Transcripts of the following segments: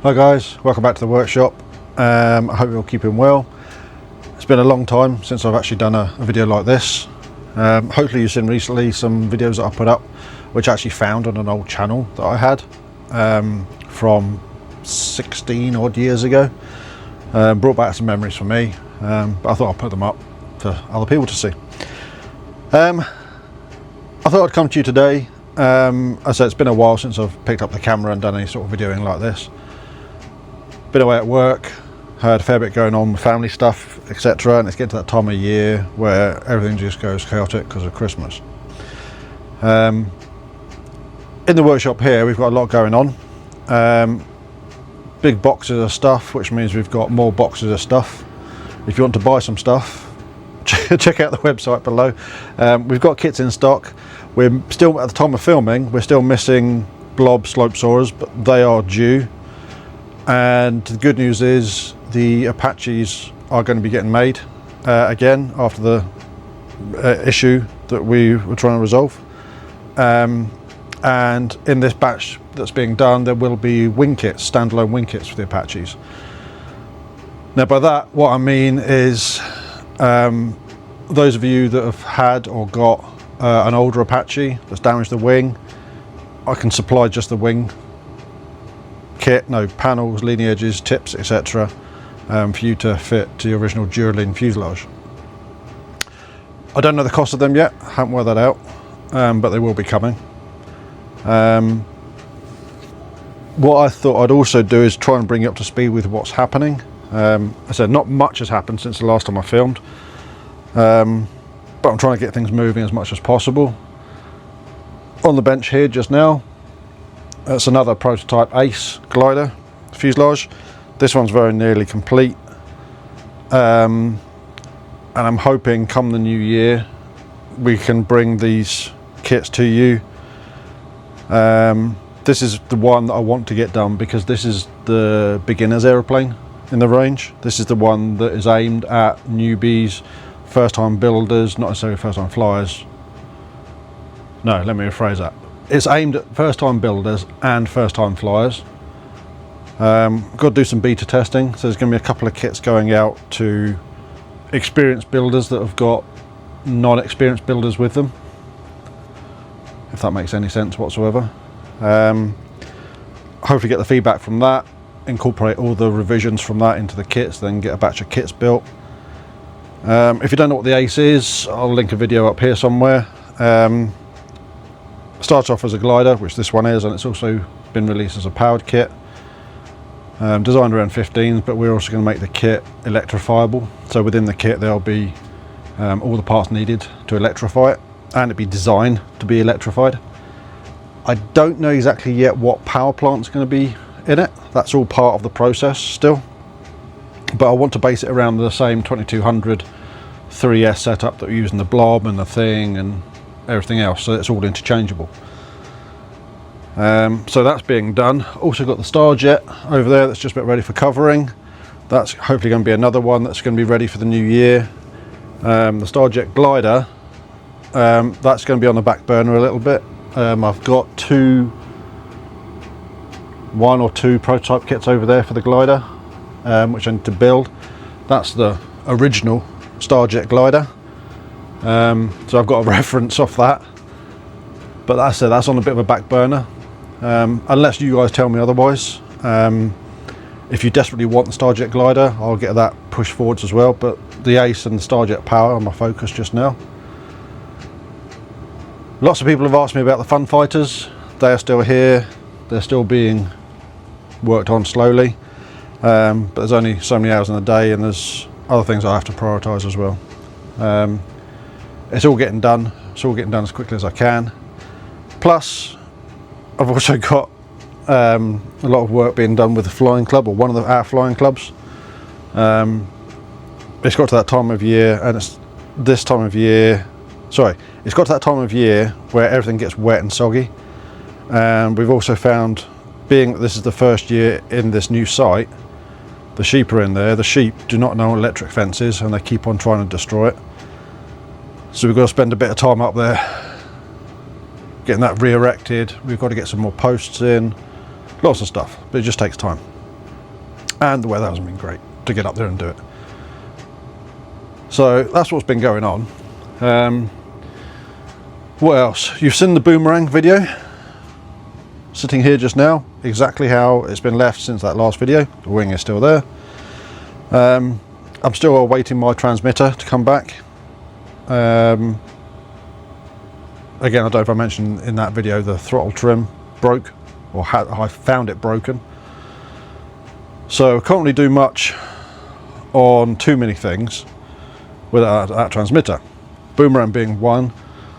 Hi guys, welcome back to the workshop. I hope you're all keeping well. It's been a long time since I've actually done a video like this. Hopefully you've seen recently some videos that I put up which I actually found on an old channel that I had from 16 odd years ago. Brought back some memories for me, but I thought I'd put them up for other people to see. I thought I'd come to you today. As I said, it's been a while since I've picked up the camera and done any sort of videoing like this. Been away at work, had a fair bit going on with family stuff, etc., and it's getting to that time of year where everything just goes chaotic because of Christmas. In the workshop here we've got a lot going on. Big boxes of stuff, which means we've got more boxes of stuff. If you want to buy some stuff, check out the website below. We've got kits in stock. We're still, at the time of filming, we're still missing blob slope sawers, but they are due. And the good news is the Apaches are going to be getting made again after the issue that we were trying to resolve. And in this batch that's being done, there will be wing kits, standalone wing kits for the Apaches. Now by that, what I mean is those of you that have had or got an older Apache that's damaged the wing, I can supply just the wing kit, no panels, leading edges, tips, etc., for you to fit to the original duraline fuselage. I don't know the cost of them yet, haven't worked that out, but they will be coming. What I thought I'd also do is try and bring you up to speed with what's happening. I said not much has happened since the last time I filmed, but I'm trying to get things moving as much as possible. On the bench here just now, that's another prototype Ace glider fuselage. This one's very nearly complete, and I'm hoping come the new year we can bring these kits to you. This is the one that I want to get done because this is the beginner's aeroplane in the range. This is the one that is aimed at newbies, first time builders, not necessarily first time flyers. No, let me rephrase that. It's aimed at first time builders and first time flyers. Got to do some beta testing, so there's going to be a couple of kits going out to experienced builders that have got non-experienced builders with them, if that makes any sense whatsoever. Hopefully get the feedback from that, incorporate all the revisions from that into the kits, then get a batch of kits built. If you don't know what the Ace is, I'll link a video up here somewhere. Starts off as a glider, which this one is, and it's also been released as a powered kit. Designed around 15s, but we're also going to make the kit electrifiable. So within the kit there'll be all the parts needed to electrify it, and it'll be designed to be electrified. I don't know exactly yet what power plant's going to be in it. That's all part of the process still. But I want to base it around the same 2200 3S setup that we're using, the blob and the thing and everything else, so it's all interchangeable. So that's being done. Also got the Starjet over there that's just about ready for covering. That's hopefully going to be another one that's going to be ready for the new year. The Starjet glider, that's going to be on the back burner a little bit. I've got one or two prototype kits over there for the glider, which I need to build. That's the original Starjet glider. So I've got a reference off that, but that's on a bit of a back burner, unless you guys tell me otherwise. If you desperately want the Starjet glider, I'll get that pushed forwards as well, but the Ace and the Starjet power are my focus just now. Lots of people have asked me about the Fun Fighters. They are still here, they're still being worked on slowly, but there's only so many hours in the day and there's other things I have to prioritise as well. It's all getting done. It's all getting done as quickly as I can. Plus, I've also got a lot of work being done with the flying club, or one of our flying clubs. It's got to that time of year, and it's this time of year. Sorry, it's got to that time of year where everything gets wet and soggy. And we've also found, being that this is the first year in this new site, the sheep are in there. The sheep do not know what electric fence is, and they keep on trying to destroy it. So we've got to spend a bit of time up there getting that re-erected. We've got to get some more posts in, lots of stuff, but it just takes time. and the weather hasn't been great to get up there and do it. So that's what's been going on. What else? You've seen the boomerang video sitting here just now, exactly how it's been left since that last video. The wing is still there. I'm still awaiting my transmitter to come back. Again, I don't know if I mentioned in that video the throttle trim broke, or I found it broken. So I can't really do much on too many things without that transmitter. Boomerang being one.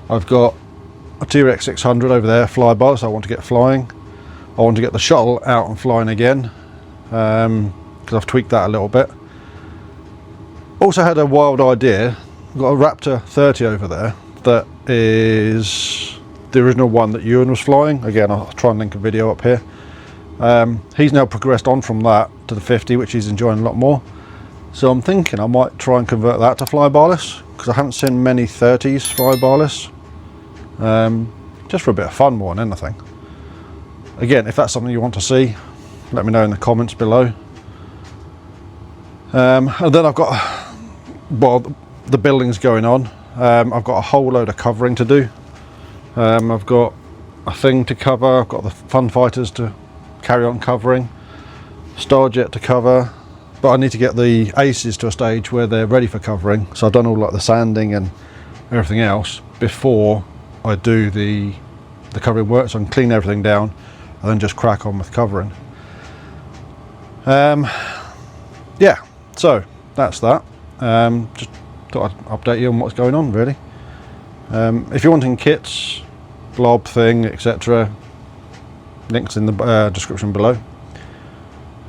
I've got a T-Rex 600 over there, flyby, so I want to get flying. I want to get the shuttle out and flying again, because I've tweaked that a little bit. Also had a wild idea. I've got a Raptor 30 over there that is the original one that Ewan was flying. Again, I'll try and link a video up here. He's now progressed on from that to the 50, which he's enjoying a lot more. So I'm thinking I might try and convert that to fly-byless, because I haven't seen many 30s fly-byless. Just for a bit of fun more than anything. Again, if that's something you want to see, let me know in the comments below. And then I've got, well, the building's going on. I've got a whole load of covering to do. I've got a thing to cover, I've got the Fun Fighters to carry on covering, Starjet to cover, but I need to get the Aces to a stage where they're ready for covering. So I've done all like the sanding and everything else before I do the covering work, so I can clean everything down and then just crack on with covering. Yeah, so that's that. Just thought I'd update you on what's going on, really. If you're wanting kits, blob thing, etc., links in the description below.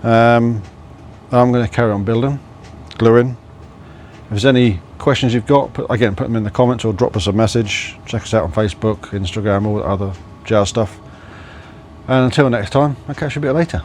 I'm going to carry on building, gluing. If there's any questions you've got, put them in the comments or drop us a message. Check us out on Facebook, Instagram, all the other jazz stuff. And until next time, I'll catch you a bit later.